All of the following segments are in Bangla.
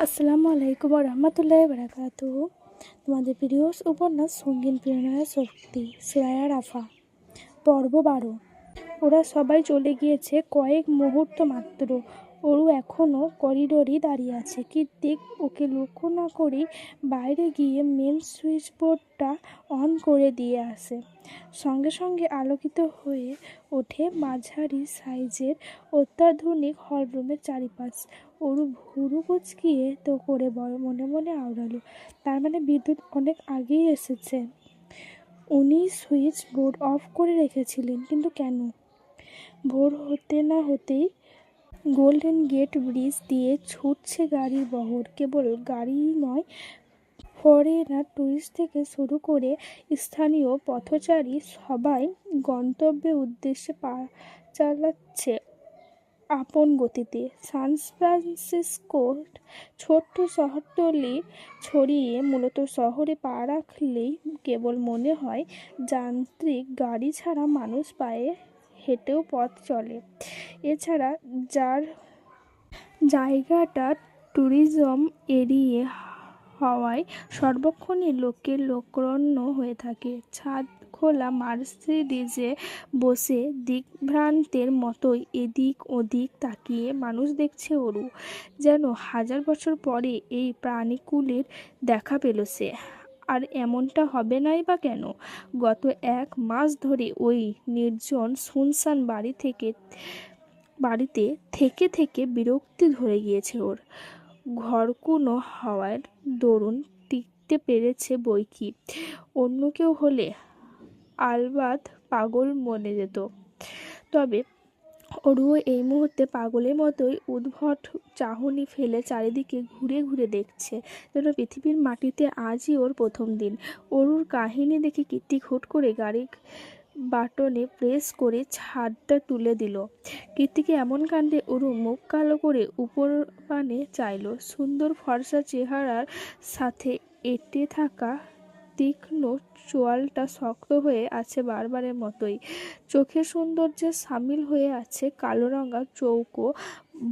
আসসালামু আলাইকুম রহমতুল্লাহি বারাকাতুহু। তোমাদের প্রিয় উপন্যাস সঙ্গীন প্রেরণার শক্তি, সুরায়া রাফা, পর্ব 12। ওরা সবাই চলে গিয়েছে কয়েক মুহূর্ত মাত্র। ওরু এখনও করিডোরেই দাঁড়িয়ে আছে। কৃত্তিক ওকে লক্ষ্য না করেই বাইরে গিয়ে মেন সুইচ বোর্ডটা অন করে দিয়ে আসে। সঙ্গে সঙ্গে আলোকিত হয়ে ওঠে মাঝারি সাইজের অত্যাধুনিক হলরুমের চারিপাশ। ওরু ভুরু কুচকিয়ে তো করে মনে মনে আওড়ালো, তার মানে বিদ্যুৎ অনেক আগেই এসেছে। উনি সুইচ বোর্ড অফ করে রেখেছিলেন, কিন্তু কেন? ভোর হতে না হতেই গোল্ডেন গেট ব্রিজ দিয়ে ছুটছে গাড়ির বহর। কেবল গাড়ি নয়, ফরেনার, টুরিস্ট থেকে শুরু করে স্থানীয় পথচারী সবাই গন্তব্যের উদ্দেশ্যে পা চালাচ্ছে আপন গতিতে। সান ফ্রান্সিসকোর ছোট্ট শহরতলি ছড়িয়ে মূলত শহরে পা রাখলেই কেবল মনে হয় যান্ত্রিক গাড়ি ছাড়া মানুষ পায়ে হেঁটেও পথ চলে। এছাড়া যার জায়গাটা ট্যুরিজম এরিয়া হওয়ায় সর্বক্ষণই লোকের লোকরণ্য হয়ে থাকে। ছাদ খোলা মার্সিডিজে বসে দিগ্ভ্রান্তের মতোই এদিক ওদিক তাকিয়ে মানুষ দেখছে ওরু। যেন হাজার বছর পরে এই প্রাণীকুলের দেখা পেল সে। আর এমনটা হবে নাই বা কেন? গত 1 মাস ধরে ওই নির্জন শুনশান বাড়িতে থেকে থেকে বিরক্তি ধরে গিয়েছে ওর। ঘরকুনো হওয়ার দরুন টিকতে পেরেছে বৈকি। অন্য কেউ হলে আলবাত পাগল মনে যেত। তবে ওরুও এই মুহূর্তে পাগলের মতোই উদ্ভট চাহনি ফেলে চারিদিকে ঘুরে ঘুরে দেখছে, যেন পৃথিবীর মাটিতে আজই ওর প্রথম দিন। ওরুর কাহিনী দেখে কৃত্তিক হুট করে গাড়ির বাটনে প্রেস করে ছাদটা তুলে দিল। কৃত্তিকে এমন কাণ্ডে ওরু মুখ কালো করে উপর পানে চাইল। সুন্দর ফর্সা চেহারার সাথে এঁটে থাকা তীক্ষ্ণ চোয়ালটা শক্ত হয়ে আছে বারবারের মতোই। চোখের সৌন্দর্যে সামিল হয়ে আছে কালো রঙা চৌকো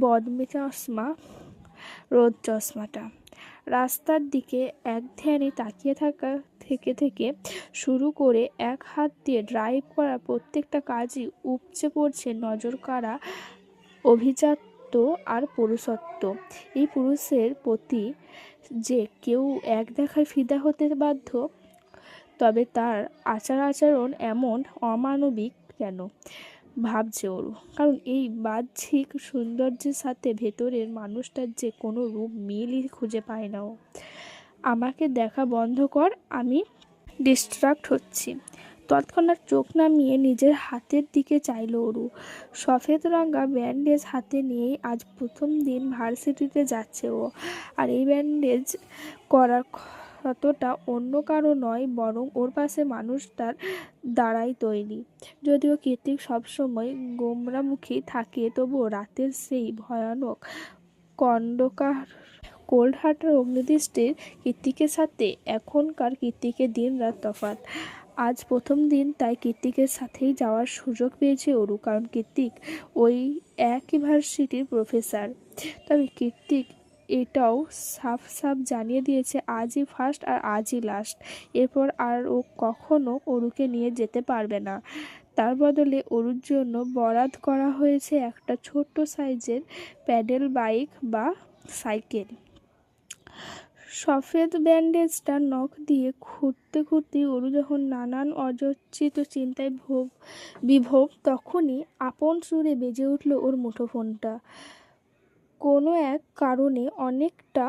বদমে চশমা, রোদ চশমাটা। রাস্তার দিকে একধ্যানে তাকিয়ে থাকা থেকে শুরু করে এক হাত দিয়ে ড্রাইভ করা প্রত্যেকটা কাজই উপচে পড়ছে নজর কাড়া অভিজাত্য আর পুরুষত্ব। এই পুরুষের প্রতি যে কেউ এক দেখায় ফিদা হতে বাধ্য, তবে তার আচরণ এমন অমানবিক কেন ভাবছে ওরু। কারণ এই বাহ্যিক সৌন্দর্যের সাথে ভেতরের মানুষটার যে কোনো রূপ মিলই খুঁজে পায় না ও। আমাকে দেখা বন্ধ কর, আমি ডিস্ট্রাক্ট হচ্ছি। তৎক্ষণাৎ চোখ নামিয়ে নিজের হাতের দিকে চাইল ওরু। সফেদ রঙা ব্যান্ডেজ হাতে নিয়েই আজ প্রথম দিন ভার্সিটিতে যাচ্ছে ও। আর এই ব্যান্ডেজ করার ক্ষতটা অন্য কারো নয়, বরং ওর পাশে মানুষটার দ্বারাই তৈরি। যদিও কৃত্তিক সবসময় গোমরামুখী থাকে, তবুও রাতের সেই ভয়ানক কোল্ড হার্টের অগ্নিদৃষ্টির কৃত্তিকের সাথে এখনকার কৃত্তিকের দিন রাত তফাৎ। আজ প্রথম দিন, তাই কৃত্তিকের সাথেই যাওয়ার সুযোগ পেয়েছে ওরু, কারণ কৃত্তিক ওই এক ইউনিভার্সিটির প্রফেসর। তবে কৃত্তিক এটাও সাফ সাফ জানিয়ে দিয়েছে আজই ফার্স্ট আর আজই লাস্ট। এরপর আর ও কখনো ওরুকে নিয়ে যেতে পারবে না। তার বদলে ওরুর জন্য বরাদ করা হয়েছে একটা ছোট্ট সাইজের প্যাডেল বাইক বা সাইকেল। সফেদ ব্যান্ডেজটা নখ দিয়ে ঘুরতে ঘুরতে ওরু যখন নানান অযাচিত চিন্তায় বিভোর, তখনই আপন সুরে বেজে উঠল ওর মুঠোফোনটা। কোনো এক কারণে অনেকটা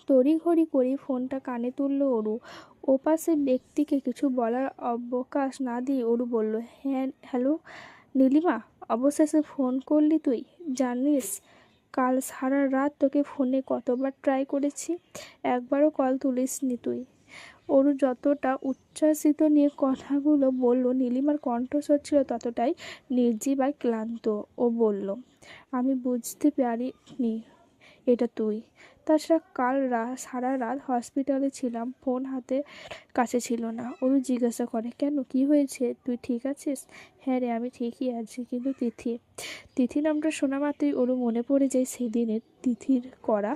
তড়িঘড়ি করেই ফোনটা কানে তুলল ওরু। ওপাশের ব্যক্তিকে কিছু বলার অবকাশ না দিয়ে ওরু বলল, হ্যাঁ হ্যালো নীলিমা, অবশেষে ফোন করলি তুই। জানিস কাল সারা রাত তোকে ফোনে কতবার ট্রাই করেছি, একবারও কল তুলিসনি তুই। ওরু যতটা উচ্ছ্বাসিত নিয়ে কথাগুলো বলল, নীলিমার কণ্ঠস্বর ছিল ততটাই নির্জীব আর ক্লান্ত। ও বলল, আমি বুঝতে পারিনি এটা তুই। তাছাড়া কাল সারা রাত হসপিটালে ছিলাম, ফোন হাতে কাছে ছিল না। অরু জিজ্ঞাসা করে, কেন, কি হয়েছে, তুই ঠিক আছিস? হ্যাঁ রে, আমি ঠিকই আছি, কিন্তু তিথি নামটা শোনা মাত্রই ওরও মনে পড়ে যায় সেদিনের তিথির করা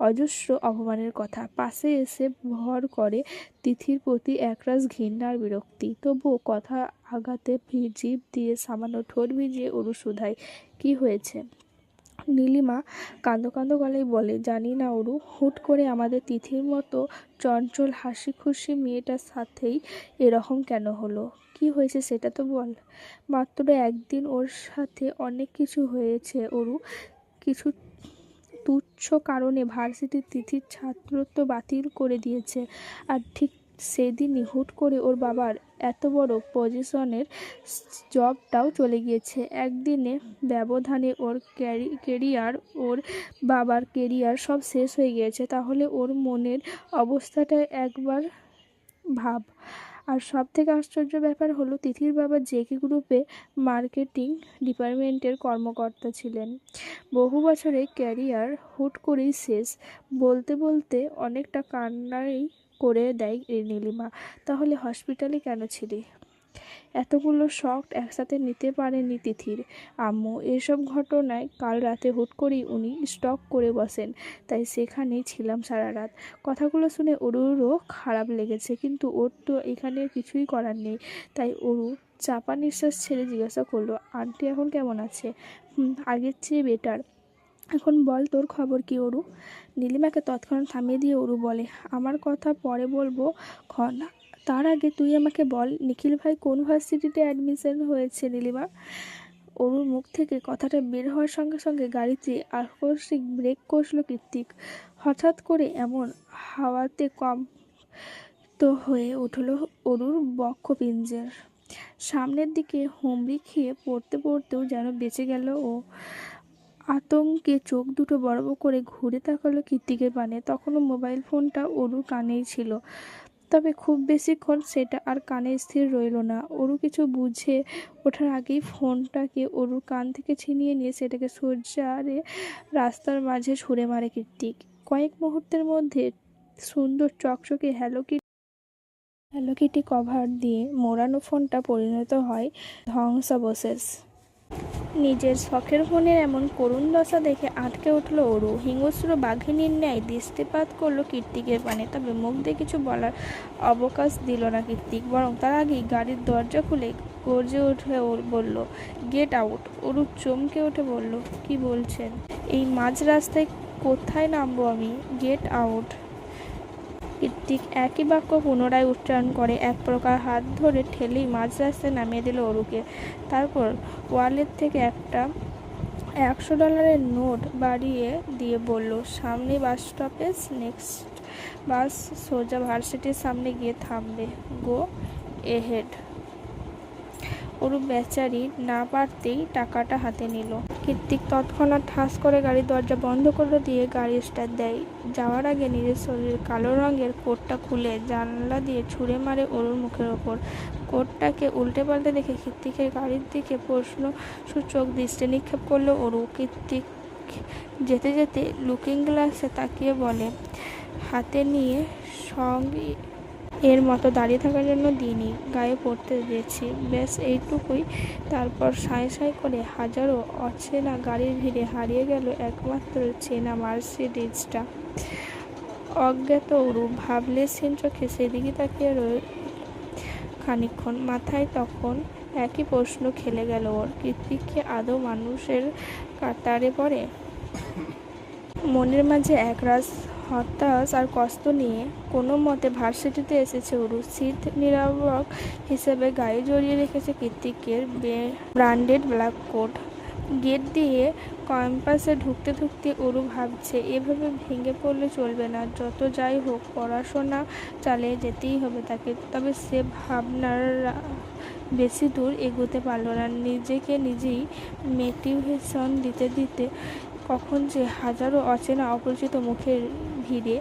অজস্র অপমানের কথা। পাশে এসে ভর করে তিথির প্রতি একরাশ ঘৃণা আর বিরক্তি। তবুও কথা আগাতে জিভ দিয়ে সামান্য ঠোঁট ভিজিয়ে অরু শুধায়, কি হয়েছে? নীলিমা কাঁদো কাঁদো গলায় বলে, জানি না অরু, হুট করে আমাদের তিথির মতো চঞ্চল হাসি খুশি মেয়েটার সাথেই এরকম কেন হলো? কি হয়েছে সেটা তো বল। মাত্র একদিন ওর সাথে অনেক কিছু হয়েছে অরু। কিছু তুচ্ছ কারণে ভার্সিটির তিথির ছাত্রত্ব বাতিল করে দিয়েছে, আর ঠিক সেদিনই হুট করে ওর বাবার এত বড় পজিশনের জবটাও চলে গিয়েছে। একদিনে ব্যবধানে ওর কেরিয়ার, ওর বাবার কেরিয়ার সব শেষ হয়ে গিয়েছে। তাহলে ওর মনের অবস্থাটা একবার ভাব। আর সব থেকে আশ্চর্য ব্যাপার হলো, তিথির বাবা জেকে গ্রুপে মার্কেটিং ডিপার্টমেন্টের কর্মকর্তা ছিলেন। বহু বছরের ক্যারিয়ার হুট করেই শেষ। বলতে বলতে অনেকটা কান্নাই করে দেয় নীলিমা। তাহলে হসপিটালে কেন ছিলি? এতগুলো শক একসাথে নিতে পারেনি তিথির আম্মু। এসব ঘটনায় কাল রাতে হুট করেই উনি স্টক করে বসেন, তাই সেখানেই ছিলাম সারা রাত। কথাগুলো শুনে অরুরও খারাপ লেগেছে, কিন্তু ওর তো এখানে কিছুই করার নেই। তাই অরু চাপা নিঃশ্বাস ছেড়ে জিজ্ঞাসা করলো, আন্টি এখন কেমন আছে? আগের চেয়ে বেটার। এখন বল, তোর খবর কি অরু? নীলিমাকে তৎক্ষণাৎ থামিয়ে দিয়ে অরু বলে, আমার কথা পরে বলবো ক্ষণ, তার আগে তুই আমাকে বল, নিখিল ভাই কোন ভার্সিটিতে অ্যাডমিশন হয়েছে? নীলিমা। অরুর মুখ থেকে কথাটা বের হওয়ার সঙ্গে সঙ্গে গাড়িতে আকস্মিক ব্রেক কষল কৃত্তিক। হঠাৎ করে এমন হাওয়াতে কম্পিত হয়ে উঠল অরুর বক্ষপিঞ্জর। সামনের দিকে হুমড়ি খেয়ে পড়তে পড়তেও যেন বেঁচে গেল ও। আতঙ্কে চোখ দুটো বড় বড় করে ঘুরে তাকালো কৃত্তিকের পানে। তখনও মোবাইল ফোনটা অরুর কানেই ছিল, তবে খুব বেশিক্ষণ সেটা আর কানে স্থির রইল না। অরু কিছু বুঝে ওঠার আগেই ফোনটাকে অরুর কান থেকে ছিনিয়ে নিয়ে সেটাকে সোজারে রাস্তার মাঝে ছুঁড়ে মারে কৃত্তিক। কয়েক মুহূর্তের মধ্যে সুন্দর চকচকে হ্যালো কিটি কভার দিয়ে মোড়ানো ফোনটা পরিণত হয় ধ্বংসাবশেষ। নিজের শখের ফোনের এমন করুণ দশা দেখে আটকে উঠল অরু। হিংস্র বাঘিনীর ন্যায় দৃষ্টিপাত করলো কৃত্তিকের পানে, তবে মুখ দিয়ে কিছু বলার অবকাশ দিল না কৃত্তিক, বরং তার আগেই গাড়ির দরজা খুলে গর্জে উঠে বলল, গেট আউট। অরু চমকে উঠে বলল, কি বলছেন? এই মাঝ রাস্তায় কোথায় নামবো আমি? Get out. কৃত্তিক একই বাক্য পুনরায় উচ্চারণ করে এক প্রকার হাত ধরে ঠেলেই মাঝ রাস্তায় নামিয়ে দিল অরুকে। তারপর ওয়ালেট থেকে একটা $100 নোট বাড়িয়ে দিয়ে বলল, সামনে বাস স্টপেজ, নেক্সট বাস সোজা ভার্সিটির সামনে গিয়ে থামবে, গো এহেড। অরু বেচারি না পারতেই টাকাটা হাতে নিল। কৃত্তিক তৎক্ষণাৎ ঠাস করে গাড়ির দরজা বন্ধ করে দিয়ে গাড়ি স্টার্ট দেয়। যাওয়ার আগে নিজের শরীরের কালো রঙের কোটটা খুলে জানলা দিয়ে ছুঁড়ে মারে অরুর মুখের ওপর। কোটটাকে উল্টে পাল্টে দেখে কৃত্তিকের গাড়ির দিকে প্রশ্নসূচক দৃষ্টি নিক্ষেপ করলো অরু। কৃত্তিক যেতে যেতে লুকিং গ্লাসে তাকিয়ে বলে, হাতে নিয়ে সঙ্গে এর মতো দাঁড়িয়ে থাকার জন্য দিনই গায়ে পড়তে দিয়েছি, ব্যাস এইটুকুই। তারপর সাঁই সাঁই করে হাজারো অচেনা গাড়ির ভিড়ে হারিয়ে গেল একমাত্র চেনা মার্সিডিজটা। অজ্ঞাত অরু ভাবলেশহীন চোখে সেদিকে তাকিয়ে রয়ে খানিকক্ষণ। মাথায় তখন একই প্রশ্ন খেলে গেল ওর, কৃত্তিক কি আদৌ মানুষের কাতারে পড়ে? মনের মাঝে একরাশ হতাশ আর কষ্ট নিয়ে কোনো মতে ভার্সিটিতে এসেছে অরু। সিট নিরাপক হিসেবে গায়ে জড়িয়ে রেখেছে কৃত্তিকের ব্র্যান্ডেড ব্ল্যাক কোট। গেট দিয়ে ক্যাম্পাসে ঢুকতে ঢুকতে অরু ভাবছে, এভাবে ভেঙে পড়লে চলবে না, যত যাই হোক পড়াশোনা চালিয়ে যেতেই হবে তাকে। তবে সে ভাবনার বেশি দূর এগোতে পারল না। নিজেকে নিজেই মোটিভেশন দিতে দিতে কখন যে হাজারো অচেনা অপরিচিত মুখের ভিড়ে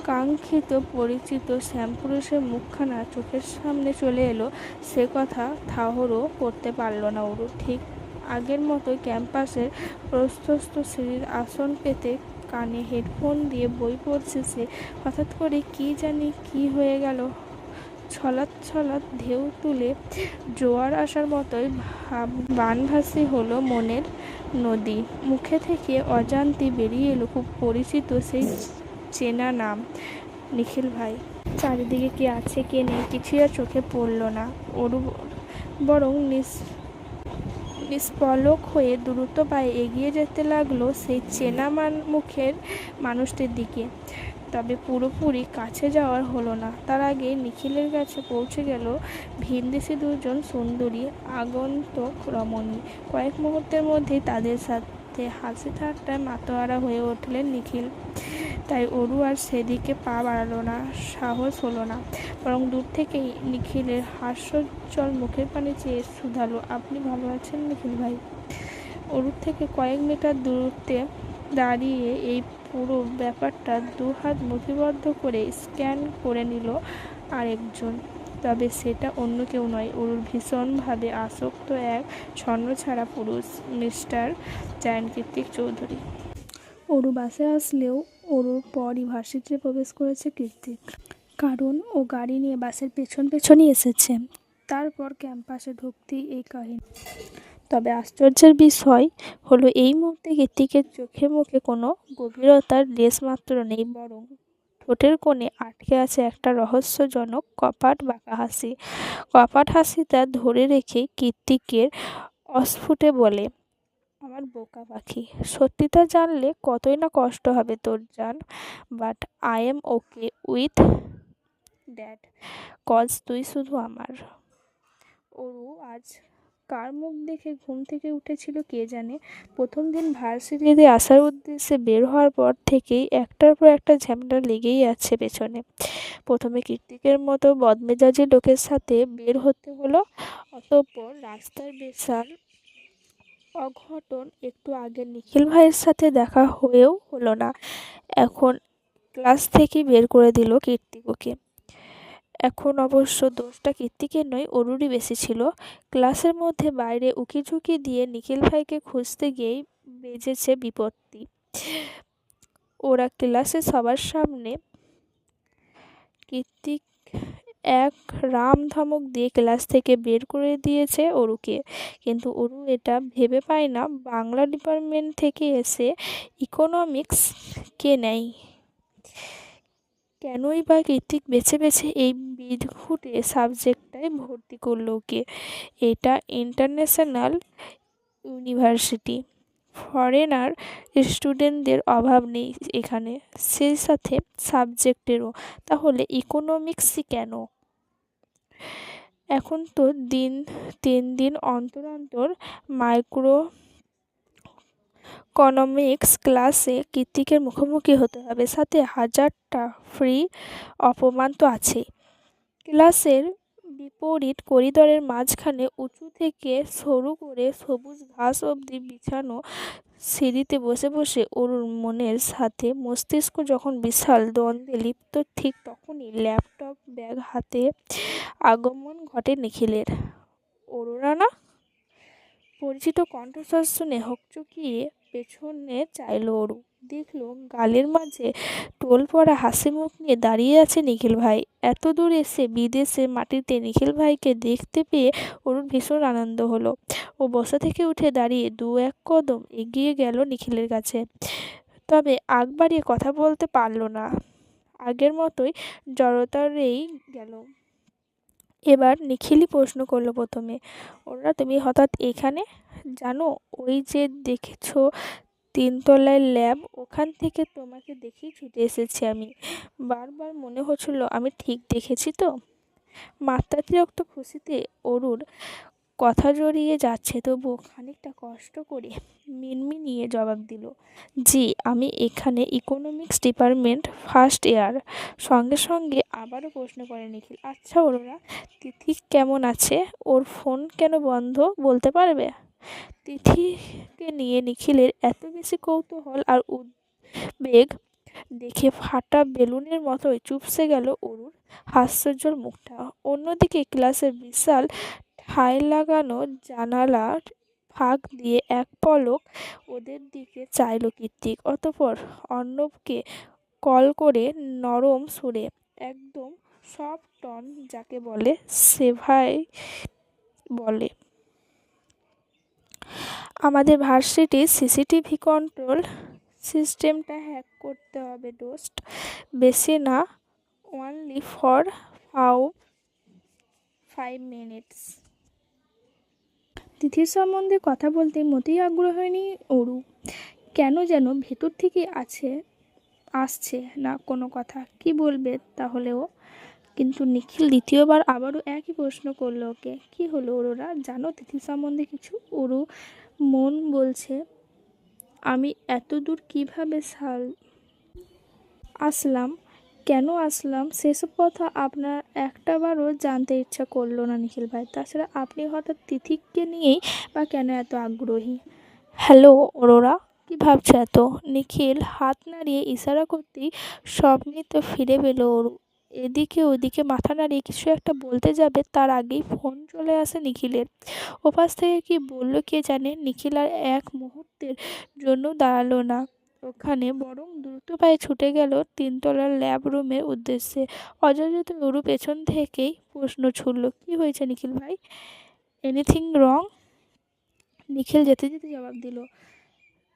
কাঙ্ক্ষিত পরিচিত শ্যামপুরুষের মুখখানা চোখের সামনে চলে এলো, সে কথা ঠাহরও করতে পারল না অরু। ঠিক আগের মতোই ক্যাম্পাসের প্রশস্ত সিঁড়ির আসন পেতে কানে হেডফোন দিয়ে বই পড়ছে সে। হঠাৎ করে কি জানি কি হয়ে গেল, ছলাৎ ছলাৎ ঢেউ তুলে জোয়ার আসার মতোই বানভাসি হলো মনের নদী। মুখে থেকে অজান্তে বেরিয়ে এলো খুব পরিচিত সেই চেনা নাম, নিখিল ভাই। চারিদিকে কে আছে কে নেই কিছুই আর চোখে পড়ল না ওর, বরং নিষ্পলক হয়ে দ্রুত পায়ে এগিয়ে যেতে লাগলো সেই চেনা মুখের মানুষটির দিকে। তবে পুরোপুরি কাছে যাওয়ার হলো না। তার আগে নিখিলের কাছে পৌঁছে গেল ভিনদেশি দুজন সুন্দরী আগন্তুক রমণী। কয়েক মুহূর্তের মধ্যেই তাদের সাথে হাসি ঠাট্টায় মাতোয়ারা হয়ে উঠলেন নিখিল। তাই অরু আর সেদিকে পা বাড়ালো না, সাহস হলো না। বরং দূর থেকেই নিখিলের হাস্যোজ্জ্বল মুখের পানে চেয়ে শুধালো, আপনি ভালো আছেন নিখিল ভাই? অরুর থেকে কয়েক মিটার দূরত্বে দাঁড়িয়ে এই পুরো ব্যাপারটা দুহাত মুঠিবদ্ধ করে স্ক্যান করে নিল আরেকজন। তবে সেটা অন্য কেউ নয়, অরুর ভীষণভাবে আসক্ত এক ছন্নছাড়া পুরুষ, মিস্টার জায়ান্ট কৃত্তিক চৌধুরী। অরু বাসে আসলেও অরুর পরই ভার্সিটিতে প্রবেশ করেছে কৃত্তিক, কারণ ও গাড়ি নিয়ে বাসের পেছন পেছনই এসেছে। তারপর ক্যাম্পাসে ঢুকতেই এই কাহিনী। তবে আশ্চর্যের বিষয় হলো এই মুহূর্তে কৃত্তিকের চোখে মুখে কোনো গভীরতার লেশমাত্র নেই, বরং ঠোঁটের কোণে আটকে আছে একটা রহস্যজনক কপাট বাঁকা হাসি। কপাট হাসিটা ধরে রেখে কৃত্তিকের অস্ফুটে বলে, আমার বোকা পাখি, সত্যিটা জানলে কতই না কষ্ট হবে তোর জান, but I am okay with that, cause তুই শুধু আমার। অরু আজ কার মুখ দেখে ঘুম থেকে উঠেছিল কে জানে। প্রথম দিন ভার্সিটিতে আসার উদ্দেশ্যে বের হওয়ার পর থেকেই একটার পর একটা ঝামেলা লেগেই আছে পেছনে। প্রথমে কৃত্তিকের মতো বদমেজাজি লোকের সাথে বের হতে হলো, অতঃপর রাস্তার বিশাল অঘটন, একটু আগে নিখিল ভাইয়ের সাথে দেখা হয়েও হলো না, এখন ক্লাস থেকে বের করে দিল কৃত্তিক ওকে। এখন অবশ্য দোষটা কৃত্তিকের নয়, অরুরই বেশি ছিল। ক্লাসের মধ্যে বাইরে উকিঝুঁকি দিয়ে নিখিল ভাইকে খুঁজতে গিয়েই বেজেছে বিপত্তি। ওরা ক্লাসে সবার সামনে কৃত্তিক এক রাম ধমক দিয়ে ক্লাস থেকে বের করে দিয়েছে অরুকে। কিন্তু অরু এটা ভেবে পায় না বাংলা ডিপার্টমেন্ট থেকে এসে ইকোনমিক্স কে নেয়, কেনই বা কৃত্তিক বেছে বেছে এই বিদঘুটে সাবজেক্টটায় ভর্তি করলো ওকে। এটা ইন্টারন্যাশনাল ইউনিভার্সিটি, ফরেনার স্টুডেন্টদের অভাব নেই এখানে, সেই সাথে সাবজেক্টেরও। তাহলে ইকোনমিক্সই কেন? এখন তো 3 দিন অন্তর অন্তর মাইক্রো ইকোনমিক্স ক্লাসে কৃত্তিকের মুখোমুখি হতে হবে, সাথে হাজারটা ফ্রি অপমান তো আছেই। ক্লাসের বিপরীত করিডরের মাঝখানে উঁচু থেকে সরু করে সবুজ ঘাস অবধি বিছানো সিঁড়িতে বসে বসে অরুর মনের সাথে মস্তিষ্ক যখন বিশাল দ্বন্দ্বে লিপ্ত, ঠিক তখনই ল্যাপটপ ব্যাগ হাতে আগমন ঘটে নিখিলের। অরোরা না? পরিচিত কণ্ঠস্বর শুনে হকচকিয়ে পেছনে চাইল অরু। দেখল গালের মাঝে টোল পড়া হাসি মুখ নিয়ে দাঁড়িয়ে আছে নিখিল ভাই। এত দূর এসে বিদেশের মাটিতে নিখিল ভাইকে দেখতে পেয়ে অরুর ভীষণ আনন্দ হলো। ও বসা থেকে উঠে দাঁড়িয়ে 2-1 কদম এগিয়ে গেল নিখিলের কাছে। তবে আগ বাড়িয়ে কথা বলতে পারল না, আগের মতোই জড়তারেই গেল। এবার নিখিলই প্রশ্ন করলো প্রথমে, ওরা তুমি হঠাৎ এখানে? জানো, ওই যে দেখেছো 3 তলায় ল্যাব, ওখান থেকে তোমাকে দেখেই ছুটে এসেছি আমি। বারবার মনে হচ্ছিল আমি ঠিক দেখেছি তো। মাত্রাতিরিক্ত খুশিতে অরুর কথা জড়িয়ে যাচ্ছে, তবুও খানিকটা কষ্ট করে মিনমিনিয়ে জবাব দিল, জি আমি এখানে ইকোনমিক্স ডিপার্টমেন্ট ফার্স্ট ইয়ার। সঙ্গে সঙ্গে আবারও প্রশ্ন করে নিখিল, আচ্ছা অরুণা, তিথি কেমন আছে? ওর ফোন কেন বন্ধ বলতে পারবে? তিথিকে নিয়ে নিখিলের এত বেশি কৌতূহল আর উদ্বেগ দেখে ফাটা বেলুনের মতোই চুপসে গেল অরুর হাস্যোজ্জ্বল মুখটা। অন্যদিকে ক্লাসের বিশাল ঠায় লাগানো জানালার ফাঁক দিয়ে এক পলক ওদের দিকে চাইল কৃত্তিক, অতঃপর অর্ণবকে কল করে নরম সুরে, একদম সফট টন যাকে বলে, সেভাই বলে, আমাদের ভার্সিটির সিসিটিভি কন্ট্রোল সিস্টেমটা হ্যাক করতে হবে দোস্ত। বেশি না, অনলি ফর 5 মিনিটস। তিথির সম্বন্ধে কথা বলতে মোটেই আগ্রহ হয়নি অরু। কেন যেন ভেতর থেকে আসছে না কোনো কথা। কি বলবে তাহলে ও? কিন্তু নিখিল দ্বিতীয়বার আবারও একই প্রশ্ন করলো ওকে। কি হলো অরোরা, জানো তিথির সম্বন্ধে কিছু? অরু মন বলছে, আমি এত দূর কীভাবে আসলাম, কেন আসলাম, সেসব কথা আপনার একটাবারও জানতে ইচ্ছা করলো না নিখিল ভাই। তাছাড়া আপনি হঠাৎ তিথিকে নিয়েই বা কেন এত আগ্রহী? হ্যালো অরোরা, কি ভাবছো এত? নিখিল হাত নাড়িয়ে ইশারা করতেই সমৃত ফিরে পেল ওর। এদিকে ওদিকে মাথা নাড়িয়ে কিছু একটা বলতে যাবে, তার আগেই ফোন চলে আসে নিখিলের। ওপাশ থেকে কি বলল কে জানে। নিখিল আর এক মুহূর্তের জন্য দাঁড়ালো না ওখানে, বরং দ্রুত পায়ে ছুটে গেল 3তলার ল্যাব রুমের উদ্দেশ্যে। অযাচিত ওরু পেছন থেকেই প্রশ্ন ছুড়ল, কি হয়েছে নিখিল ভাই? Anything wrong? নিখিল যেতে যেতে জবাব দিল,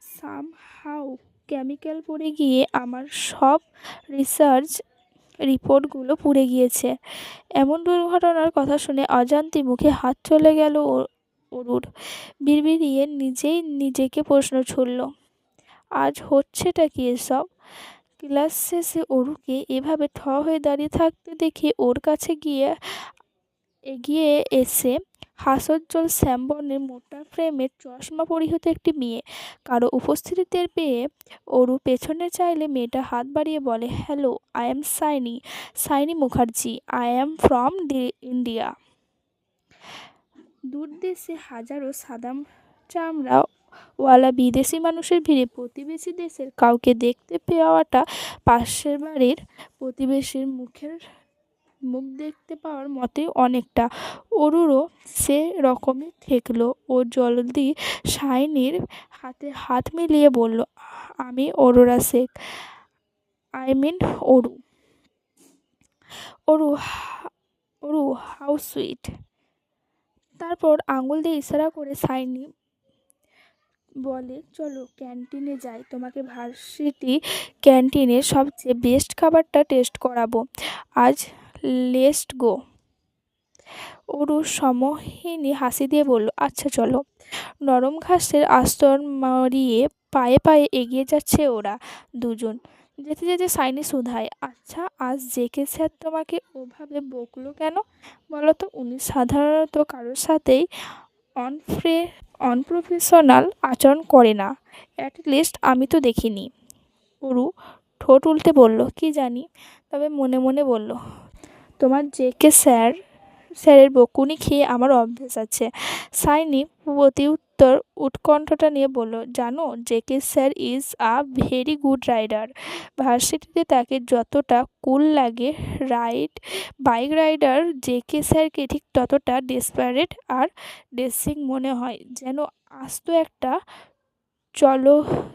সামহাউ কেমিক্যাল পড়ে গিয়ে আমার সব রিসার্চ রিপোর্টগুলো পুড়ে গিয়েছে। এমন দুর্ঘটনার কথা শুনে অজান্তে মুখে হাত চলে গেল অরুর। বিড়বিড়িয়ে নিজেই নিজেকে প্রশ্ন ছুড়ল, আজ হচ্ছেটা কি এসব? ক্লাস শেষে অরুকে এভাবে হয়ে দাঁড়িয়ে থাকতে দেখে ওর কাছে এগিয়ে এসে হাস্যোজ্জ্বল শ্যামবর্ণের মোটা ফ্রেমের চশমা পরিহিত একটি মেয়ে কারো উপস্থিতি টের পেয়ে অরু পেছনে চাইলে মেয়েটা হাত বাড়িয়ে বলে, hello, I am Saini Mukherjee, I am from India. দূর দেশে হাজারো সাদা চামড়াওয়ালা বিদেশি মানুষের ভিড়ে প্রতিবেশী দেশের কাউকে দেখতে পাওয়াটা পাশের বাড়ির প্রতিবেশীর মুখ দেখতে পাওয়ার মতোই অনেকটা। অরুরও সে রকমই ঠেকলো। ও জলদি সাইনির হাতে হাত মিলিয়ে বলল, আমি Aurora Sheikh, I mean Aru. Aru Aru how sweet. তারপর আঙুল দিয়ে ইশারা করে সাইনি বলে, চলো ক্যান্টিনে যাই, তোমাকে ভার্সিটি ক্যান্টিনের সবচেয়ে বেস্ট খাবারটা টেস্ট করাবো আজ, লেটস গো। অরু সমহিনী হাসি দিয়ে বলল, আচ্ছা চলো। নরম ঘাসের আস্তর মারিয়ে পায়ে পায়ে এগিয়ে যাচ্ছে ওরা দুজন। যেতে যেতে সাইনি শুধায়, আচ্ছা আজ জেকে স্যার তোমাকে ওভাবে বকলো কেন বলো তো? উনি সাধারণত কারোর সাথেই অনপ্রফেশনাল আচরণ করে না, অ্যাটলিস্ট আমি তো দেখিনি। অরু ঠোঁট উল্টে বলল, কি জানি, তবে মনে মনে বলল, তোমার জেকে স্যারের বকুনি খেয়ে আমার অভ্যেস আছে। সাইনি প্রতি উত্তর উৎকণ্ঠটা নিয়ে বলল, জানো JK sir is a very good rider. ভার্সিটিতে তাকে যতটা কুল লাগে বাইক রাইডার, জেকে স্যারকে ঠিক ততটা ডেসপারেট আর ডেসিং মনে হয়, যেন আস্ত একটা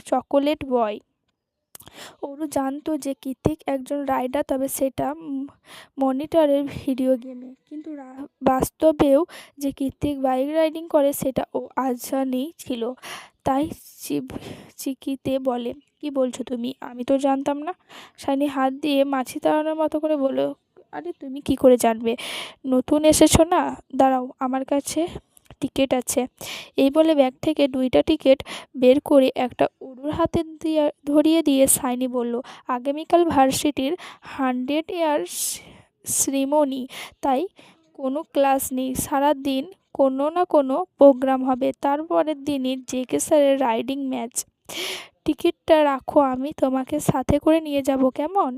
চকোলেট বয়। ওরও জানতো যে কৃতিক একজন রাইডার, তবে সেটা মনিটরের ভিডিও গেমে, কিন্তু বাস্তবেও যে কৃতিক বাইক রাইডিং করে সেটা ও আজানেই ছিল। তাই চিকিতে বলে, কি বলছো তুমি, আমি তো জানতাম না। সাইনি হাত দিয়ে মাছি তাড়ানোর মতো করে বলল, আরে তুমি কি করে জানবে, নতুন এসেছো না, দাঁড়াও আমার কাছে টিকিট আছে। এই বলে ব্যাগ থেকে 2টা টিকিট বের করে একটা অরুর হাতে ধরিয়ে দিয়ে সাইনি বলল, আগামীকাল ভার্সিটির 100 ইয়ার্স সেরিমনি, তাই কোনো ক্লাস নেই, সারা দিন কোনো না কোনো প্রোগ্রাম হবে, তারপরের দিনই জেকে স্যারের রাইডিং ম্যাচ। টিকিটটা রাখো, আমি তোমাকে সাথে করে নিয়ে যাব, কেমন?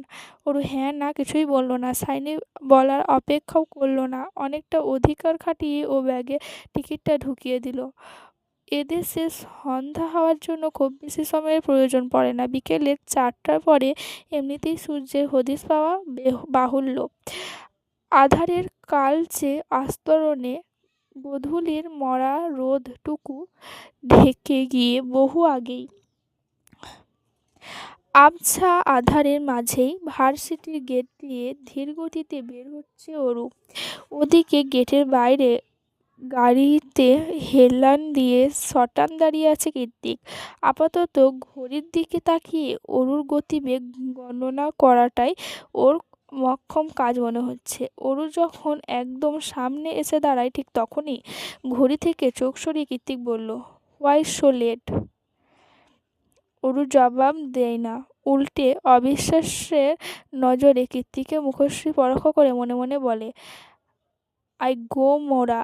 ওরু হ্যাঁ না কিছুই বলল না। সাইনি বলার অপেক্ষাও করলো না, অনেকটা অধিকার খাটিয়ে ও ব্যাগে টিকিটটা ঢুকিয়ে দিল। এদেশে সন্ধ্যা হওয়ার জন্য খুব বেশি সময়ের প্রয়োজন পড়ে না, বিকেলে 4টার পরে এমনিতেই সূর্যের হদিশ পাওয়া বাহুল্য। আধারের কালচে আস্তরণে গোধূলির মরা রোদটুকু ঢেকে গিয়ে বহু আগেই আবছা আঁধারের মাঝেই ভার্সিটির গেট দিয়ে ধীরগতিতে বের হচ্ছে অরু। ওদিকে গেটের বাইরে গাড়িতে হেলান দিয়ে সটান দাঁড়িয়ে আছে কৃত্তিক। আপাতত ঘড়ির দিকে তাকিয়ে অরুর গতিবেগ গণনা করাটাই ওর মক্ষম কাজ মনে হচ্ছে। অরু যখন একদম সামনে এসে দাঁড়ায় ঠিক তখনই ঘড়ি থেকে চোখ সরিয়ে কৃত্তিক বলল, হোয়াই সো লেট? অরু জবাব দেয় না, উল্টে অবিশ্বাসের নজরে কৃত্তিকের মুখশ্রী পরখ করে মনে মনে বলে, আই গো মোরা।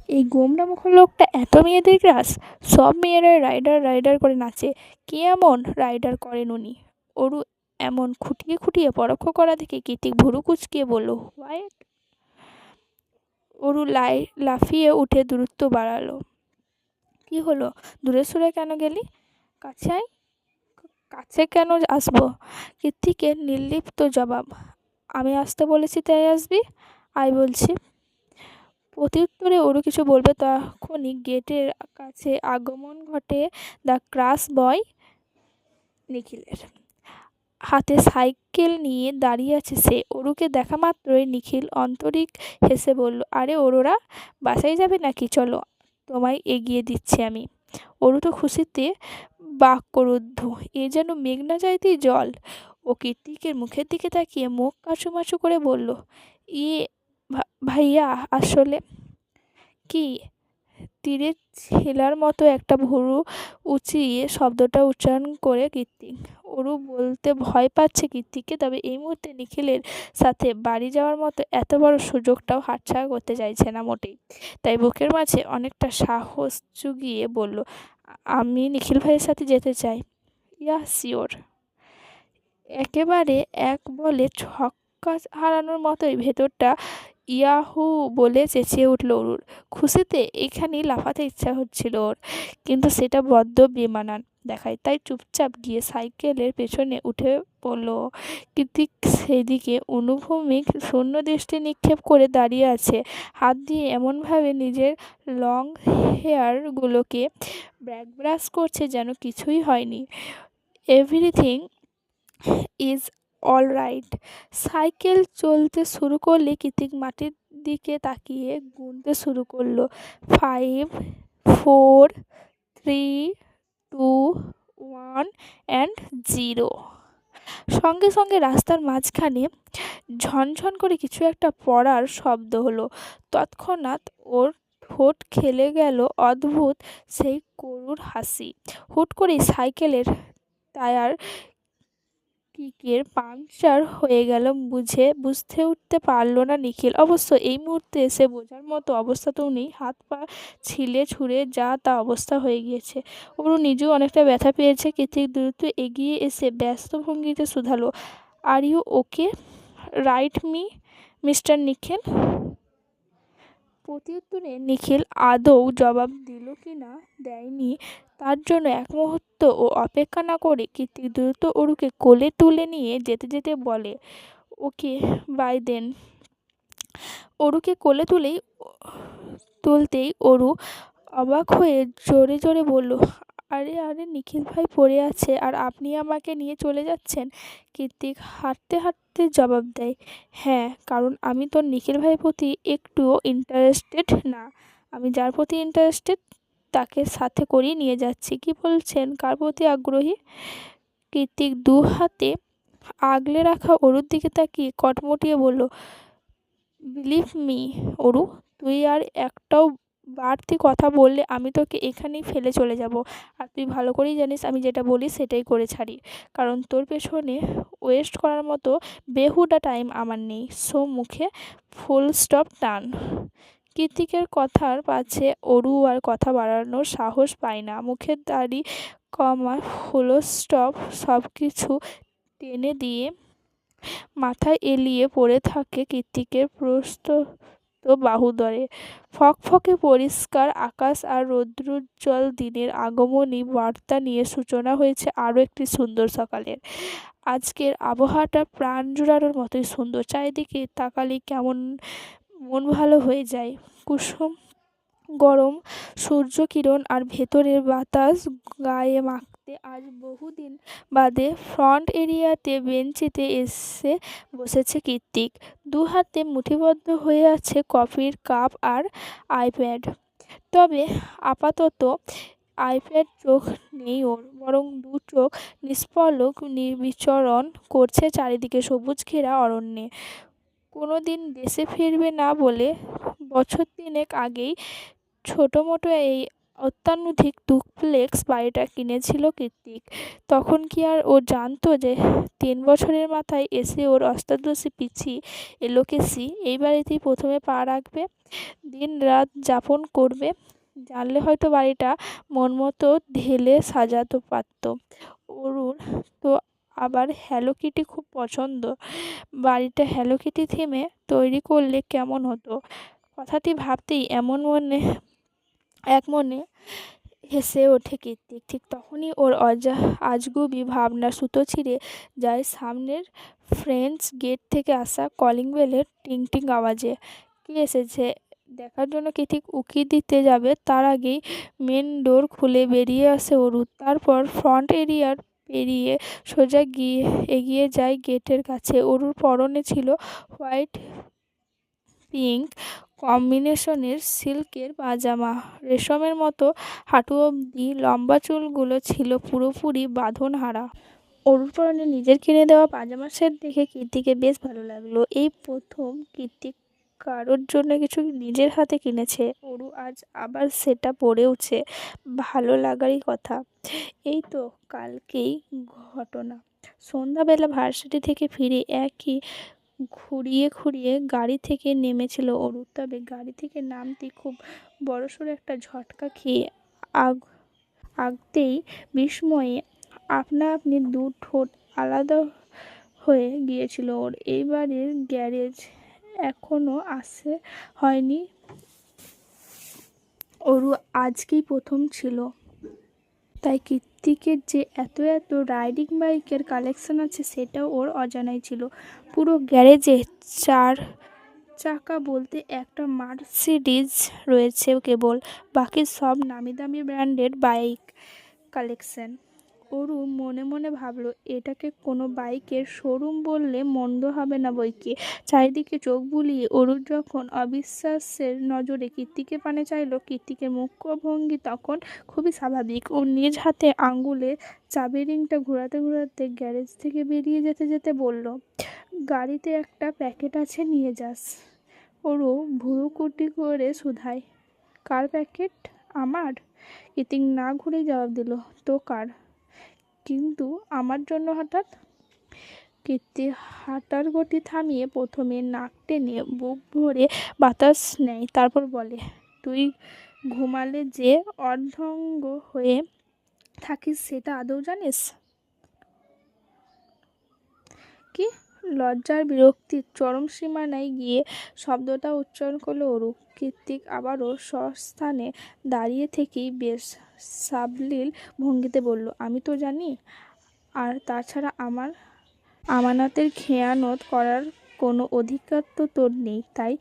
এই গোমড়া মুখের লোকটা এত মেয়েদের গ্রাস! সব মেয়েরা রাইডার রাইডার করে নাচে, কি এমন রাইডার করেন উনি? অরু এমন খুঁটিয়ে খুঁটিয়ে পরখ করা দেখে কৃতিক ভুরু কুঁচকিয়ে বলল, হোয়াই? অরু লাফিয়ে উঠে দূরত্ব বাড়ালো। কি হলো? দূরে সরে কেন গেলি? কাছে আয়। কাছে কেন আসবো? কৃত্তিকের নির্লিপ্ত জবাব, আমি আসতে বলেছি তাই আসবি? আয় বলছি। প্রত্যুত্তরে অরু কিছু বলবে তখনই গেটের কাছে আগমন ঘটে দ্য ক্রাশ বয় নিখিলের। হাতে সাইকেল নিয়ে দাঁড়িয়ে আছে সে। অরুকে দেখা মাত্রই নিখিল আন্তরিক হেসে বলল, আরে অরোরা, বাসায় যাবে নাকি? চলো, তোমায় এগিয়ে দিচ্ছি আমি। অরু তো খুশিতে বাক্যরুদ্ধ, এ যেন মেঘনা চাইতেই জল। ও কৃত্তিকের মুখের দিকে তাকিয়ে মুখ কাচুমাচু করে বলল, ইয়ে ভাইয়া, আসলে কি? তীরের ছেলার মতো একটা ভুরু উঁচিয়ে শব্দটা উচ্চারণ করে কৃত্তিক। অরু বলতে ভয় পাচ্ছে কৃত্তিককে, তবে এই মুহূর্তে নিখিলের সাথে বাড়ি যাওয়ার মতো এত বড় সুযোগটাও হাতছাড়া করতে চাইছে না মোটেই। তাই বুকের মাঝে অনেকটা সাহস জুগিয়ে বলল, আমি নিখিল ভাইয়ের সাথে যেতে চাই। Yeah sure. একেবারে এক বলে ছক্কা হারানোর মতোই ভেতরটা ইয়াহু বলে চেঁচিয়ে উঠল অরুর। খুশিতে এখানেই লাফাতে ইচ্ছা হচ্ছিল ওর, কিন্তু সেটা বড্ড বেমানান দেখায়। তাই চুপচাপ গিয়ে সাইকেলের পেছনে উঠে পড়ল। কৃতিক সেদিকে অনুভূমিক শূন্য দৃষ্টি নিক্ষেপ করে দাঁড়িয়ে আছে, হাত দিয়ে এমনভাবে নিজের লং হেয়ারগুলোকে ব্রাশ করছে যেন কিছুই হয়নি। Everything is all right. Cycle চলতে শুরু করলে কৃতিক মাটির দিকে তাকিয়ে গুনতে শুরু করলো, 5, 4, 3, 2, 1 অ্যান্ড 0। সঙ্গে সঙ্গে রাস্তার মাঝখানে ঝনঝন করে কিছু একটা পড়ার শব্দ হলো। তৎক্ষণাৎ ওর ঠোঁট খেলে গেল অদ্ভুত সেই করুণ হাসি। হুট করেই সাইকেলের টায়ার কিকের পাংচার হয়ে গেল বুঝতে উঠতে পারল না নিখিল। অবশ্য এই মুহূর্তে সে বোঝার মতো অবস্থাতেও নেই, হাত পা ছিলে ছুঁড়ে যা তা অবস্থা হয়ে গিয়েছে। অরু নিজেও অনেকটা ব্যথা পেয়েছে। কৃতিক দ্রুত এগিয়ে এসে ব্যস্ত ভঙ্গিতে শুধালো, are you okay right mister Nikhil? প্রত্যুত্তরে নিখিল আদৌ জবাব দিল কি না দেয়নি তার জন্য এক মুহূর্ত ও অপেক্ষা না করে কৃতিক দ্রুত অরুকে কোলে তুলে নিয়ে যেতে যেতে বলে, ওকে বাই দেন। অরুকে কোলে তুলতেই অরু অবাক হয়ে জোরে জোরে বলল, আরে আরে নিখিল ভাই পড়ে আছে আর আপনি আমাকে নিয়ে চলে যাচ্ছেন? কৃতিক হাঁটতে হাঁটতে জবাব দেয়, হ্যাঁ, কারণ আমি তোর নিখিল ভাইয়ের প্রতি একটুও ইন্টারেস্টেড না। আমি যার প্রতি ইন্টারেস্টেড তাকে সাথে করেই নিয়ে যাচ্ছি। কি বলছেন, কার প্রতি আগ্রহী? কৃতিক দু হাতে আগলে রাখা অরুর দিকে তাকিয়ে কটমটিয়ে বলল, বিলিভ মি অরু, তুই আর একটাও বাড়তি কথা বললে আমি তোকে এখানেই ফেলে চলে যাব। আর তুই ভালো করেই জানিস আমি যেটা বলি সেটাই করে ছাড়ি, কারণ তোর পেছনে ওয়েস্ট করার মতো বেহুদা টাইম আমার নেই। সো মুখে ফুল স্টপ টান। কৃতিকের কথার পাছে অরু আর কথা বাড়ানোর সাহস পায় না। মুখের দাড়ি কমা ফুল স্টপ সব কিছু টেনে দিয়ে মাথায় এলিয়ে পড়ে থাকে কৃতিকের প্রস্তুত বাহুদরে। ফকফকে পরিষ্কার আকাশ আর রৌদ্রোজ্জ্বল দিনের আগমনী বার্তা নিয়ে সূচনা হয়েছে আরও একটি সুন্দর সকালের। আজকের আবহাওয়াটা প্রাণ জোড়ানোর মতোই সুন্দর। চারিদিকে তাকালে কেমন মন ভালো হয়ে যায়। কুসুম গরম সূর্যকিরণ আর ভেতরের বাতাস গায়ে মাখতে আজ বহুদিন বাদে ফ্রন্ট এরিয়াতে বেঞ্চিতে এসে বসেছে কৃত্তিক। দু হাতে মুঠিবদ্ধ হয়ে আছে কফির কাপ আর আইপ্যাড। তবে আপাতত আইপ্যাড চোখ নেই ওর, বরং দু চোখ নিষ্পলক বিচরণ করছে চারিদিকে সবুজ ঘেরা অরণ্যে। কোনোদিন দেশে ফিরবে না বলে বছর তিনেক আগেই ছোটোমোটো এই অত্যাধুনিক ডুপ্লেক্স বাড়িটা কিনেছিল কৃত্তিক। তখন কি আর ও জানতো যে 3 বছরের মাথায় এসে ওর অষ্টাদশী পিচ্ছি এলোকেশী এই বাড়িতেই প্রথমে পা রাখবে, দিন রাত যাপন করবে। জানলে হয়তো বাড়িটা মন মতো ঢেলে সাজাতে পারত। অরুর তো আবার হ্যালো কিটি খুব পছন্দ। বাড়িটা হ্যালো কিটি থিমে তৈরি করলে কেমন হতো কথাটি ভাবতেই এক মনে হেসে ওঠে কৃত্তিক। ঠিক তখনই ওর আজগুবি ভাবনার সুতো ছিঁড়ে যায় সামনের ফ্রেঞ্চ গেট থেকে আসা কলিং বেলের টিং টিং আওয়াজে। কে এসেছে দেখার জন্য কৃত্তিক উকি দিতে যাবে, তার আগেই মেন ডোর খুলে বেরিয়ে আসে অরু। তারপর ফ্রন্ট এরিয়ার পেরিয়ে সোজা এগিয়ে যায় গেটের কাছে। অরুর পরনে ছিল হোয়াইট পিঙ্ক কম্বিনেশনের সিল্কের পাজামা। রেশমের মতো হাঁটু অবধি লম্বা চুলগুলো ছিল পুরোপুরি বাঁধনহারা। অরুর পরনে নিজের কিনে দেওয়া পাজামা সেট দেখে কৃত্তিকের বেশ ভালো লাগলো। এই প্রথম কৃত্তিক কারোর জন্য কিছু নিজের হাতে কিনেছে। অরু আজ আবার সেটা পরেওছে, ভালো লাগারই কথা। এই তো কালকেই ঘটনা। সন্ধ্যাবেলা ভার্সিটি থেকে ফিরে একই খুঁড়িয়ে খুঁড়িয়ে গাড়ি থেকে নেমেছিল অরু। তবে গাড়ি থেকে নামতেই খুব বড়সড় একটা ঝটকা খেয়ে আগতেই বিস্ময়ে আপনা আপনি দু ঠোঁট আলাদা হয়ে গিয়েছিল ওর। এই বাড়ির গ্যারেজ এখনো হয়নি অরু আজকেই প্রথম ছিল। তাই কৃত্তিকের যে এত এত রাইডিং বাইকের কালেকশন আছে সেটাও ওর অজানাই ছিল। পুরো গ্যারেজে 4 চাকা বলতে একটা মার্সিডিজ রয়েছে কেবল, বাকি সব নামি দামি ব্র্যান্ডের বাইক কালেকশন। অরু মনে মনে ভাবলো, এটাকে কোনো বাইকের শোরুম বললে মন্দ হবে না বইকি। চারিদিকে চোখ বুলিয়ে অরুর যখন অবিশ্বাসের নজরে কৃত্তিকের পানে চাইল, কৃত্তিকের মুখভঙ্গি তখন খুবই স্বাভাবিক। ও নিজ হাতে আঙ্গুলে চাবি রিংটা ঘোরাতে ঘোরাতে গ্যারেজ থেকে বেরিয়ে যেতে যেতে বলল, গাড়িতে একটা প্যাকেট আছে, নিয়ে যাস। অরু ভুরুকুটি করে শুধায়, কার প্যাকেট? আমার? কৃত্তিক না ঘুরেই জবাব দিল, তো কার? কিন্তু আমার জন্য হঠাৎ? কৃত্তিক হাঁটার গতি থামিয়ে প্রথমে নাক টেনে বুক ভরে বাতাস নেয়, তারপর বলে, তুই ঘুমালে যে অর্ধাঙ্গ হয়ে থাকিস সেটা আদৌ জানিস? কি? লজ্জার বিরক্তির চরম সীমানায় গিয়ে শব্দটা উচ্চারণ করলো অরু। কৃত্তিক আবারও স্বস্থানে দাঁড়িয়ে থেকেই বেশ সাবলীল ভঙ্গিতে বলল, আমি তো জানি। আর তাছাড়া আমার আমানতের খেয়ানত করার কোনো অধিকার তো তোর নেই, তাই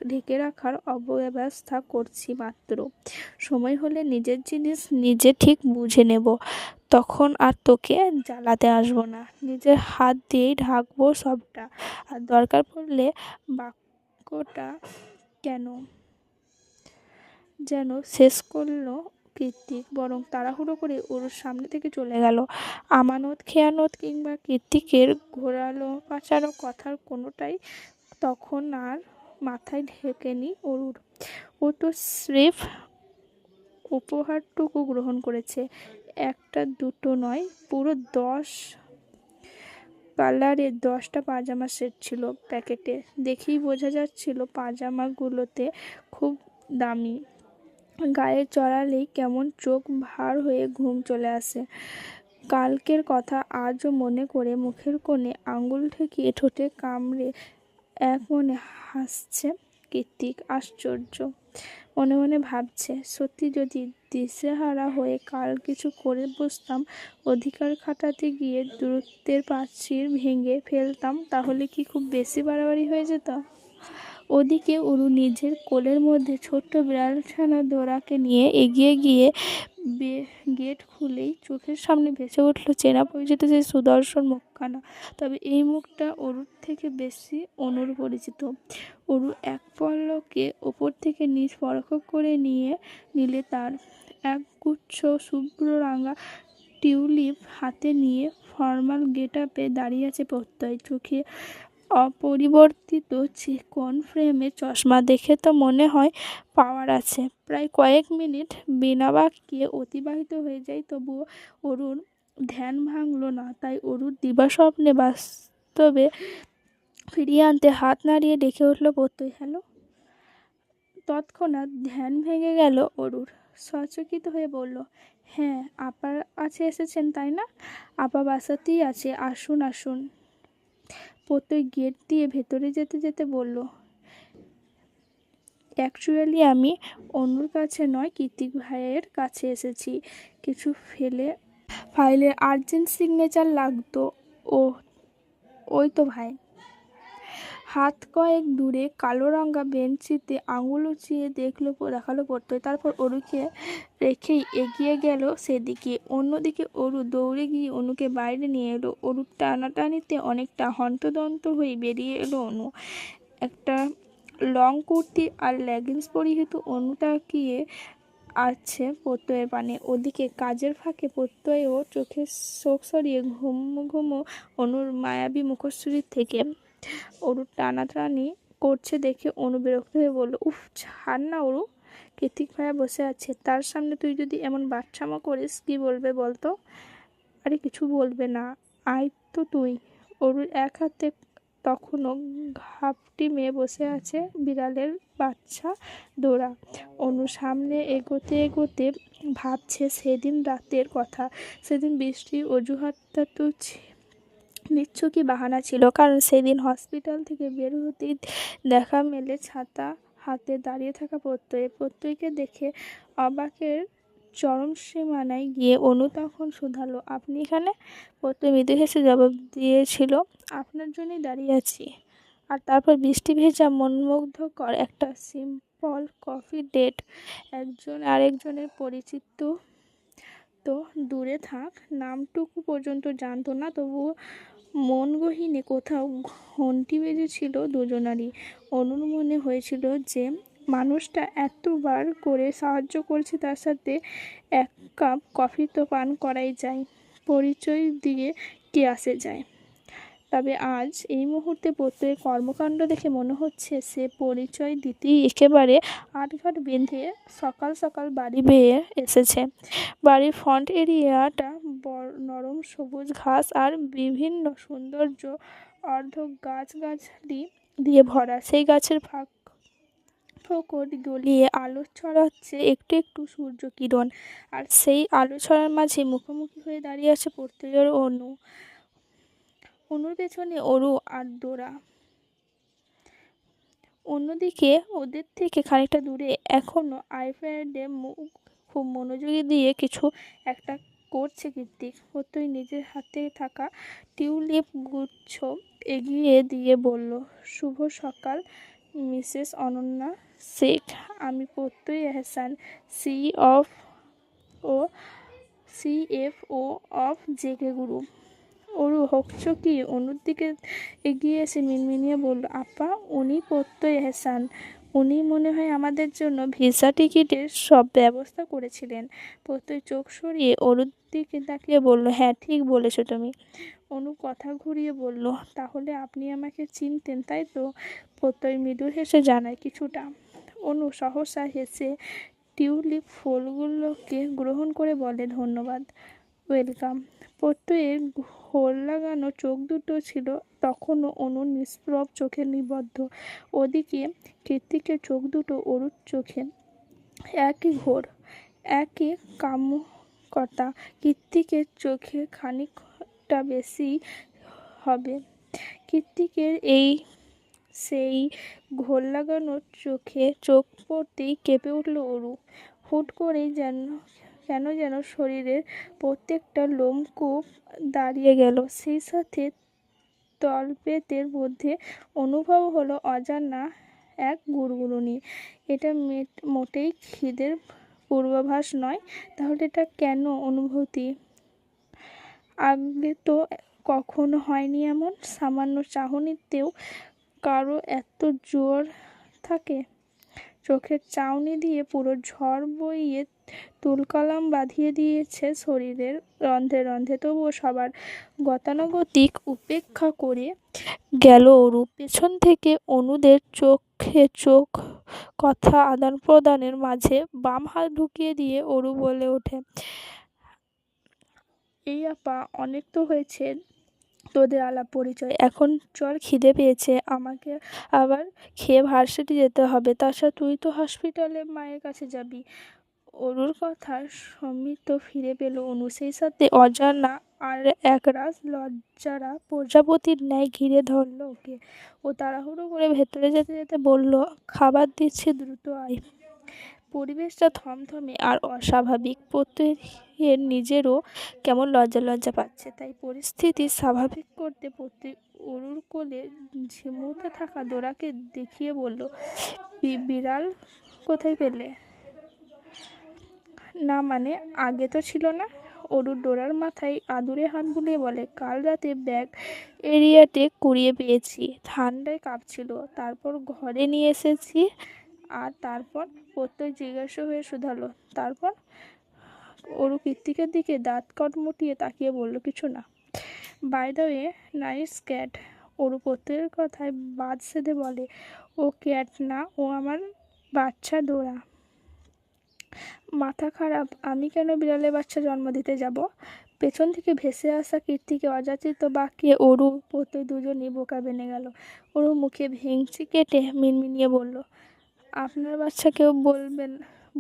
ঢেকে রাখার অব্যবস্থা করছি মাত্র। সময় হলে নিজের জিনিস নিজে ঠিক বুঝে নেব, তখন আর তোকে জ্বালাতে আসবো না। নিজের হাত দিয়েই ঢাকবো সবটা। আর দরকার পড়লে বাক্যটা যেন শেষ করলো কৃত্তিক বরং তাড়াহুড়ো করে ওর সামনে থেকে চলে গেল। আমানত খেয়ানত কিংবা কৃত্তিকের ঘোরালো পাচারো কথার কোনোটাই তখন আর মাথায় ঢোকেনি অরুর। ও তো স্রেফ উপহারটুকু গ্রহণ করেছে। একটা দুটো নয়, পুরো 10 কালারের 10টা পাজামা সেট ছিল প্যাকেটে। দেখেই বোঝা যাচ্ছিল পাজামাগুলোতে খুব দামি। গায়ে চড়ালেই কেমন চোখ ভার হয়ে ঘুম চলে আসে। কালকের কথা আজও মনে করে মুখের কোণে আঙুল ঠেকিয়ে ঠোঁটে কামড়ে এক মনে হাসছে কৃত্তিক। আশ্চর্য, মনে মনে ভাবছে, সত্যি যদি দিশেহারা হয়ে কাল কিছু করে বসতাম, অধিকার খাটাতে গিয়ে দূরত্বের প্রাচীর ভেঙে ফেলতাম, তাহলে কি খুব বেশি বাড়াবাড়ি হয়ে যেত? ওদিকে অরু নিজের কোলের মধ্যে ছোট্ট বিড়ালছানা দোরাকে নিয়ে এগিয়ে গিয়ে গেট খুলেই চোখের সামনে ভেসে উঠল চেনা পরিচিত সেই সুদর্শন মুখখানা। তবে এই মুখটা অরুর থেকে বেশি অনুর পরিচিত। অরু এক পলকে ওপর থেকে নিচ পরখ করে নিলে তার একগুচ্ছ শুভ্র রাঙা টিউলিপ হাতে নিয়ে ফর্মাল গেট আপে দাঁড়িয়ে আছে প্রত্যয়। চোখে অপরিবর্তিত চিকন ফ্রেমের চশমা, দেখে তো মনে হয় পাওয়ার আছে। প্রায় কয়েক মিনিট বিনা বাক্যে অতিবাহিত হয়ে যায়, তবুও অরুর ধ্যান ভাঙল না। তাই অরুর দিবাস্বপ্নে বাস্তবে ফিরিয়ে আনতে হাত নাড়িয়ে ডেকে উঠল প্রত্যয়, হ্যালো। তৎক্ষণাৎ ধ্যান ভেঙে গেল অরুর। সচকিত হয়ে বলল, হ্যাঁ, আপার কাছে এসেছেন তাই না? আপা বাসাতেই আছে, আসুন আসুন। প্রত্যয় গেট দিয়ে ভেতরে যেতে যেতে বলল, অ্যাকচুয়ালি আমি অনুর কাছে নয়, কৃতিক ভাইয়ের কাছে এসেছি। কিছু ফাইলের আর্জেন্ট সিগনেচার লাগতো। ওই তো ভাই। হাত কয়েক দূরে কালো রঙা বেঞ্চিতে আঙুল উঁচিয়ে দেখালো প্রত্যয়। তারপর অরুকে রেখেই এগিয়ে গেল সেদিকে। অন্যদিকে অরু দৌড়ে গিয়ে অনুকে বাইরে নিয়ে এলো। অরুর টানাটানিতে অনেকটা হন্তদন্ত হয়ে বেরিয়ে এলো অনু। একটা লং কুর্তি আর লেগিংস পরিহিত অনু তাকিয়ে আছে প্রত্যয়ের পানে। ওদিকে কাজের ফাঁকে প্রত্যয়ও চোখে চোখ সরিয়ে ঘুমো অনুর মায়াবী মুখশ্রীর থেকে। অরু টানাটানি করছে দেখে অনু বিরক্ত হয়ে বলল, উফ, ছাড় না অরু। কৃতিক ভাইয়া বসে আছে, তার সামনে তুই যদি এমন বাচ্চামো করিস, কি বলবে বলতো? আরে কিছু বলবে না, আয় তো তুই। অরুর এক হাতে তখনও ঘাপটি মেয়ে বসে আছে বিড়ালের বাচ্চা দোরা। অনু সামনে এগোতে এগোতে ভাবছে সেদিন রাতের কথা। সেদিন বৃষ্টির অজুহাতটা তো নিশ্চয়ই বাহানা ছিল, কারণ সেদিন হসপিটাল থেকে বের হতেই দেখা মেলে ছাতা হাতে দাঁড়িয়ে থাকা প্রত্যয়কে দেখে অবাকের চরম সীমানায় গিয়ে অনু তখন শুধালো, আপনি এখানে? প্রত্যয় মৃদু হেসে জবাব দিয়েছিল, আপনার জন্যই দাঁড়িয়ে আছি। আর তারপর বৃষ্টি ভেজা মনমুগ্ধকর একটা সিম্পল কফি ডেট। একজন আরেকজনের পরিচিত তো দূরে থাক, নামটুকু পর্যন্ত জানতো না, তবুও মন গহীনে কোথাও ঘন্টি বেজেছিল দুজনারই। অনুর মনে হয়েছিল যে মানুষটা এতবার করে সাহায্য করেছে, তার সাথে এক কাপ কফি তো পান করাই যায়, পরিচয় দিয়ে কে আসে যায়। তবে আজ এই মুহূর্তে প্রত্যয়ের কর্মকাণ্ড দেখে মনে হচ্ছে সে পরিচয় দিতেই একেবারে আটঘাট বেঁধে সকাল সকাল বাড়ি বেয়ে এসেছে। বাড়ির ফ্রন্ট এরিয়াটা নরম সবুজ ঘাস আর বিভিন্ন সৌন্দর্য অর্ধক গাছগাছালি দিয়ে ভরা। সেই গাছের ফোকর গলিয়ে আলো ছড়াচ্ছে একটু একটু সূর্য কিরণ, আর সেই আলো ছড়ার মাঝে মুখোমুখি হয়ে দাঁড়িয়ে আছে প্রত্যয়ের অনুর পেছনে অরু আর দোরা। অন্যদিকে ওদের থেকে খানিকটা দূরে এখনো আইপ্যাডে খুব মনোযোগী দিয়ে কিছু একটা করছে কৃতিক। প্রত্যয় নিজের হাতে থাকা টিউলিপ গুচ্ছ এগিয়ে দিয়ে বলল, শুভ সকাল মিসেস অনন্যা শেখ, আমি Pratyay Ehsan, CFO of JK group. Aru হকচকি অনুর দিকে এগিয়ে এসে মিনমিনিয়ে বলল, আপা, উনি প্রত্যয় এহসান, উনি মনে হয় আমাদের জন্য ভিসা টিকিটের সব ব্যবস্থা করেছিলেন। প্রত্যয় চোখ সরিয়ে অরুর দিকে তাকিয়ে বলল, হ্যাঁ, ঠিক বলেছো তুমি। অনু কথা ঘুরিয়ে বলল, তাহলে আপনি আমাকে চিনতেন তাই তো? প্রত্যয় মৃদু হেসে জানায়, কিছুটা। অনু সহসা হেসে টিউলিপ ফুলগুলোকে গ্রহণ করে বলে, ধন্যবাদ, ওয়েলকাম। প্রত্যয়ের ঘোর লাগানো চোখ দুটো ছিল তখনও অনুর নিষ্প্রভ চোখে নিবদ্ধ। ওদিকে কৃতিকের চোখ দুটো অরুর চোখে একই ঘোর, একই কামুকতা। কৃতিকের চোখে খানিকটা বেশি হবে। কৃতিকের সেই ঘোর লাগানো চোখে চোখ পড়তেই কেঁপে উঠল অরু। হুট করেই কেন যেন শরীরের প্রত্যেকটা লোমকূপ দাঁড়িয়ে গেল। সেই সাথে তলপেটের মধ্যে অনুভব হলো অজানা এক গুড়গুড়নি। এটা মোটেই খিদের পূর্বাভাস নয়। তাহলে এটা কেন অনুভূতি? আগে তো কখনো হয়নি এমন। সামান্য চাহনিতেও কারো এত জোর থাকে? চোখের চাউনি দিয়ে পুরো ঝড় বইয়ে তুলকালাম বাঁধিয়ে দিয়েছে শরীরের রন্ধ্রে রন্ধ্রে। তবুও সবার গতানুগতিক উপেক্ষা করে গেল অরু। পেছন থেকে অনুদের চোখে চোখ কথা আদান প্রদানের মাঝে বাম হাত ঢুকিয়ে দিয়ে অরু বলে ওঠে, এই আপা, অনেক তো হয়েছে তোদের আলাপ পরিচয়। এখন চল, খিদে পেয়েছে। আমাকে আবার খেয়ে ভার্সিটি যেতে হবে। তাছাড়া তুই তো হসপিটালে মায়ের কাছে যাবি। অরুর কথা সমৃদ্ধ ফিরে পেল অনু। সেই সাথে অজানা আর একরাশ লজ্জারা প্রজাপতির ন্যায় ঘিরে ধরল ওকে। ও তাড়াহুড়ো করে ভেতরে যেতে যেতে বলল, খাবার দিচ্ছি, দ্রুত আয়। পরিবেশটা থমথমে আর অস্বাভাবিক। প্রত্যয়ের নিজেরও কেমন লজ্জা লজ্জা পাচ্ছে। তাই পরিস্থিতি স্বাভাবিক করতে অরুর কোলে ঝিমুতে থাকা ডোরাকে দেখিয়ে বলল, বিড়াল কোথায় পেলে? না মানে, আগে তো ছিল না। অরুর ডোরার মাথায় আদুরে হাত বুলিয়ে বলে, কাল রাতে ব্যাগ এরিয়াতে কুড়িয়ে পেয়েছি। ঠান্ডায় কাঁপছিল, তারপর ঘরে নিয়ে এসেছি। আর তারপর? প্রত্যয় জিজ্ঞাসা হয়ে শুধালো, তারপর? অরু কৃত্তিকের দিকে দাঁত কটমুটিয়ে তাকিয়ে বলল, কিছু না। By the way, nice cat. Aru প্রত্যয়ের কথায় বাদ সেধে বলে, ও ক্যাট না, ও আমার বাচ্চা ডোরা। মাথা খারাপ? আমি কেন বিড়ালের বাচ্চা জন্ম দিতে যাব? পেছন থেকে ভেসে আসা কীর্তিকে অযাচিত বাক্যে অরু প্রত্যয় দুজনই বোকা বেনে গেল। অরু মুখে ভেঙচি কেটে মিনমিনিয়ে বলল, আপনার বাচ্চা কেউ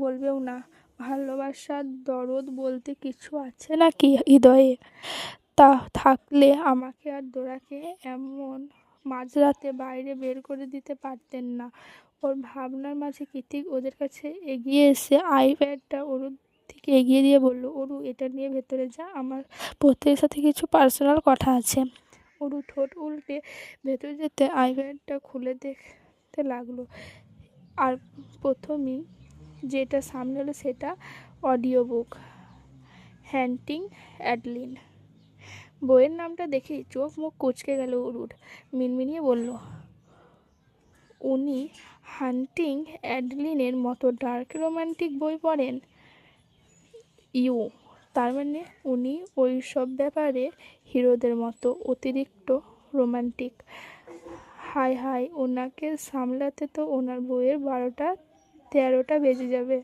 বলবেও না। ভালোবাসার দরদ বলতে কিছু আছে নাকি হৃদয়ে? তা থাকলে আমাকে আর ডোরাকে এমন মাঝরাতে বাইরে বের করে দিতে পারতেন না। ওর ভাবনার মাঝে কৃতিক ওদের কাছে এগিয়ে এসে আইপ্যাডটা অরুর দিকে এগিয়ে দিয়ে বলল, অরু, এটা নিয়ে ভেতরে যা, আমার প্রত্যেকের সাথে কিছু পার্সোনাল কথা আছে। অরু ঠোঁট উল্টে ভেতরে যেতে আইপ্যাডটা খুলে দেখতে লাগলো। আর প্রথমেই যেটা সামনে হলো সেটা অডিও বুক, হান্টিং অ্যাডলিন। বইয়ের নামটা দেখেই চোখ মুখ কুঁচকে গেল অরুর। মিনমিনিয়ে বলল, উনি হান্টিং অ্যাডলিনের মতো ডার্ক রোমান্টিক বই পড়েন? তার মানে উনি ওই সব ব্যাপারে হিরোদের মতো অতিরিক্ত রোমান্টিক? হায় হায়, ওনাকে সামলাতে তো ওনার বইয়ের 12টা-13টা বেজে যাবে।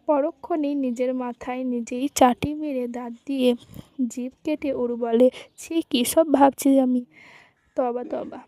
পরক্ষণেই নিজের মাথায় নিজেই চাটি মেরে দাঁত দিয়ে জিভ কেটে অরু বলে, ছি, কী সব ভাবছি আমি। তবা তবা।